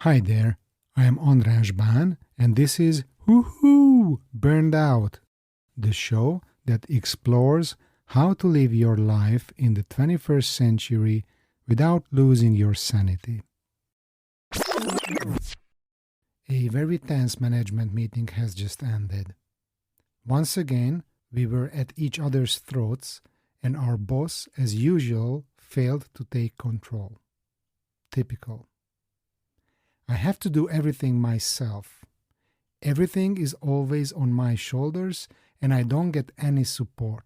Hi there, I am András and this is Woohoo! Burned Out, the show that explores how to live your life in the 21st century without losing your sanity. A very tense management meeting has just ended. Once again, we were at each other's throats, and our boss, as usual, failed to take control. Typical. I have to do everything myself. Everything is always on my shoulders, and I don't get any support.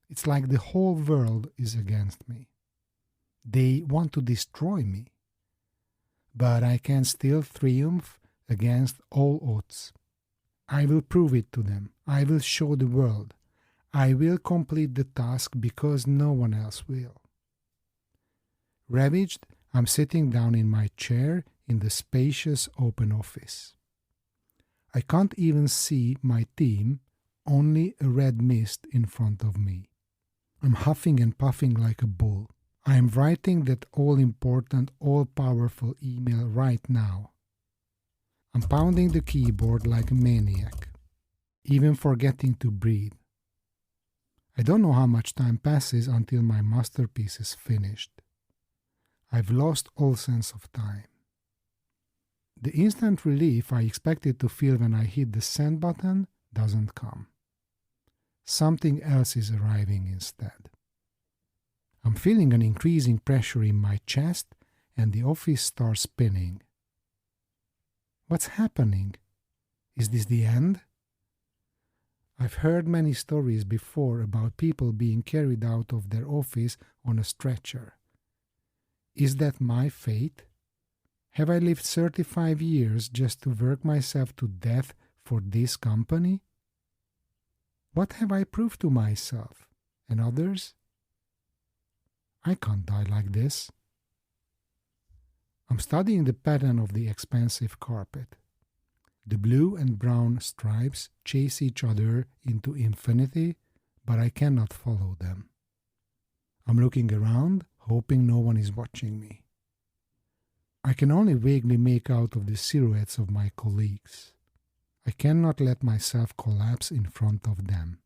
It's like the whole world is against me. They want to destroy me. But I can still triumph against all odds. I will prove it to them. I will show the world. I will complete the task because no one else will. Ravaged, I'm sitting down in my chair in the spacious open office. I can't even see my team, only a red mist in front of me. I'm huffing and puffing like a bull. I am writing that all-important, all-powerful email right now. I'm pounding the keyboard like a maniac, even forgetting to breathe. I don't know how much time passes until my masterpiece is finished. I've lost all sense of time. The instant relief I expected to feel when I hit the send button doesn't come. Something else is arriving instead. I'm feeling an increasing pressure in my chest and the office starts spinning. What's happening? Is this the end? I've heard many stories before about people being carried out of their office on a stretcher. Is that my fate? Have I lived 35 years just to work myself to death for this company? What have I proved to myself and others? I can't die like this. I'm studying the pattern of the expensive carpet. The blue and brown stripes chase each other into infinity, but I cannot follow them. I'm looking around, hoping no one is watching me. I can only vaguely make out of the silhouettes of my colleagues. I cannot let myself collapse in front of them.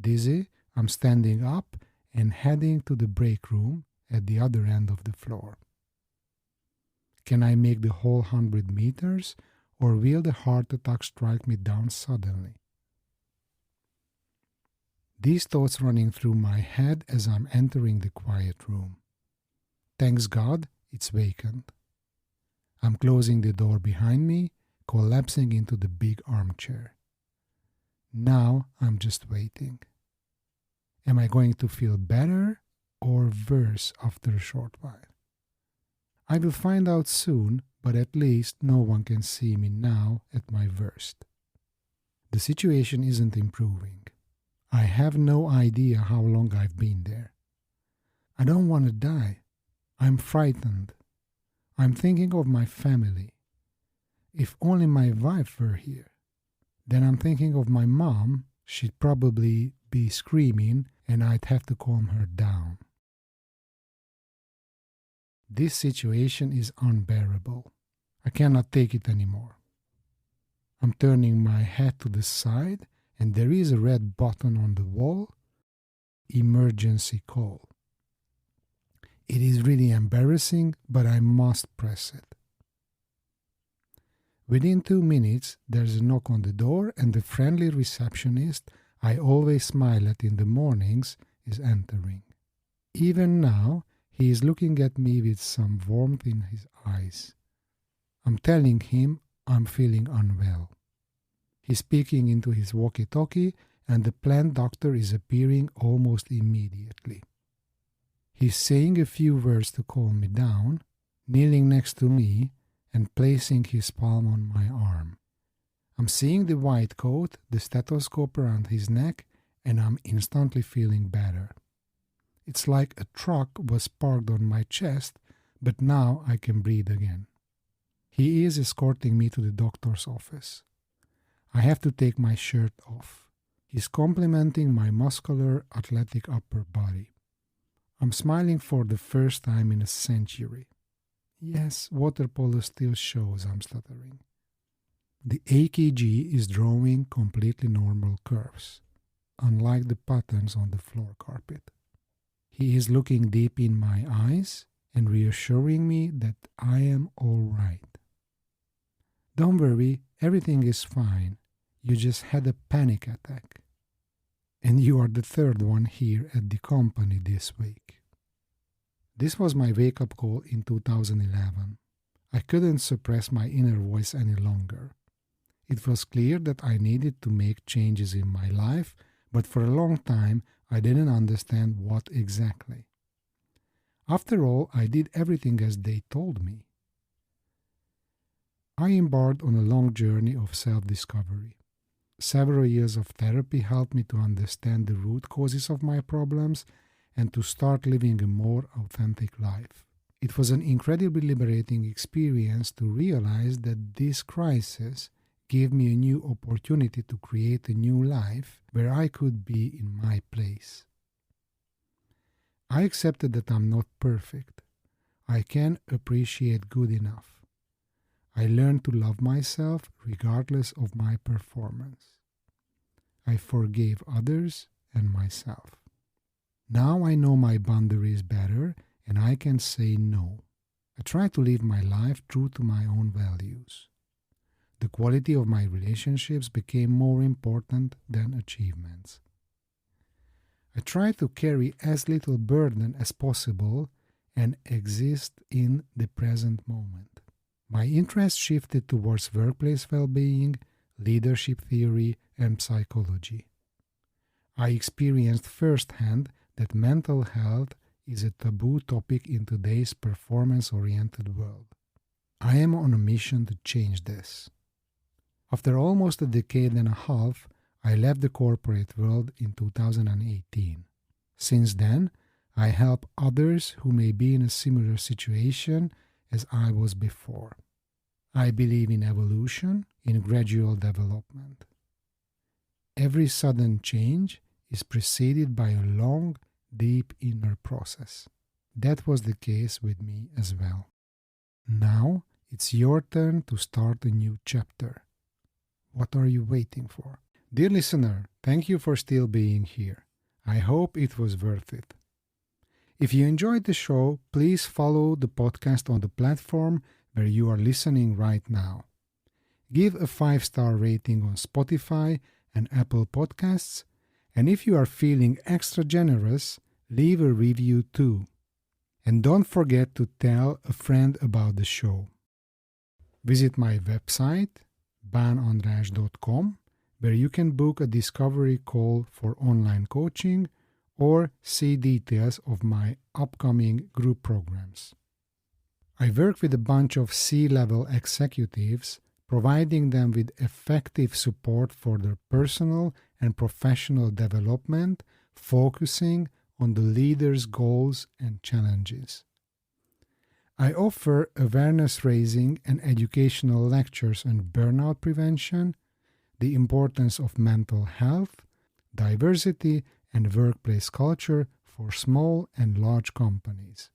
Dizzy, I'm standing up and heading to the break room at the other end of the floor. Can I make the whole 100 meters, or will the heart attack strike me down suddenly? These thoughts running through my head as I'm entering the quiet room. Thanks God, it's vacant. I'm closing the door behind me, collapsing into the big armchair. Now I'm just waiting. Am I going to feel better or worse after a short while? I will find out soon, but at least no one can see me now at my worst. The situation isn't improving. I have no idea how long I've been there. I don't want to die. I'm frightened. I'm thinking of my family. If only my wife were here. Then I'm thinking of my mom. She'd probably be screaming and I'd have to calm her down. This situation is unbearable. I cannot take it anymore. I'm turning my head to the side and there is a red button on the wall. Emergency call. It is really embarrassing, but I must press it. Within 2 minutes, there's a knock on the door and the friendly receptionist I always smile at in the mornings is entering. Even now, he is looking at me with some warmth in his eyes. I'm telling him I'm feeling unwell. He's speaking into his walkie-talkie and the plant doctor is appearing almost immediately. He's saying a few words to calm me down, kneeling next to me and placing his palm on my arm. I'm seeing the white coat, the stethoscope around his neck, and I'm instantly feeling better. It's like a truck was parked on my chest, but now I can breathe again. He is escorting me to the doctor's office. I have to take my shirt off. He's complimenting my muscular, athletic upper body. I'm smiling for the first time in a century. Yes, water polo still shows, I'm stuttering. The EKG is drawing completely normal curves, unlike the patterns on the floor carpet. He is looking deep in my eyes and reassuring me that I am all right. Don't worry, everything is fine. You just had a panic attack. And you are the third one here at the company this week. This was my wake-up call in 2011. I couldn't suppress my inner voice any longer. It was clear that I needed to make changes in my life, but for a long time I didn't understand what exactly. After all, I did everything as they told me. I embarked on a long journey of self-discovery. Several years of therapy helped me to understand the root causes of my problems and to start living a more authentic life. It was an incredibly liberating experience to realize that this crisis gave me a new opportunity to create a new life where I could be in my place. I accepted that I'm not perfect. I can appreciate good enough. I learned to love myself regardless of my performance. I forgave others and myself. Now I know my boundaries better and I can say no. I try to live my life true to my own values. The quality of my relationships became more important than achievements. I try to carry as little burden as possible and exist in the present moment. My interest shifted towards workplace well-being, leadership theory, and psychology. I experienced firsthand that mental health is a taboo topic in today's performance-oriented world. I am on a mission to change this. After almost a decade and a half, I left the corporate world in 2018. Since then, I help others who may be in a similar situation as I was before. I believe in evolution, in gradual development. Every sudden change is preceded by a long, deep inner process. That was the case with me as well. Now, it's your turn to start a new chapter. What are you waiting for? Dear listener, thank you for still being here. I hope it was worth it. If you enjoyed the show, please follow the podcast on the platform where you are listening right now. Give a 5-star rating on Spotify and Apple Podcasts, and if you are feeling extra generous, leave a review too. And don't forget to tell a friend about the show. Visit my website, banandras.com, where you can book a discovery call for online coaching or see details of my upcoming group programs. I work with a bunch of C-level executives, providing them with effective support for their personal and professional development, focusing on the leader's goals and challenges. I offer awareness-raising and educational lectures on burnout prevention, the importance of mental health, diversity, and workplace culture for small and large companies.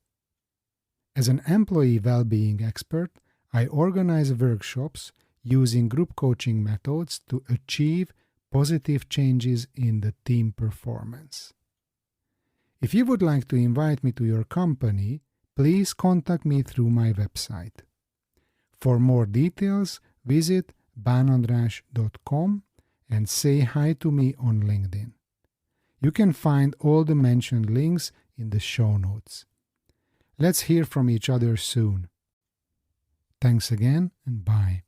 As an employee well-being expert, I organize workshops using group coaching methods to achieve positive changes in the team performance. If you would like to invite me to your company, please contact me through my website. For more details, visit banandras.com and say hi to me on LinkedIn. You can find all the mentioned links in the show notes. Let's hear from each other soon. Thanks again and bye.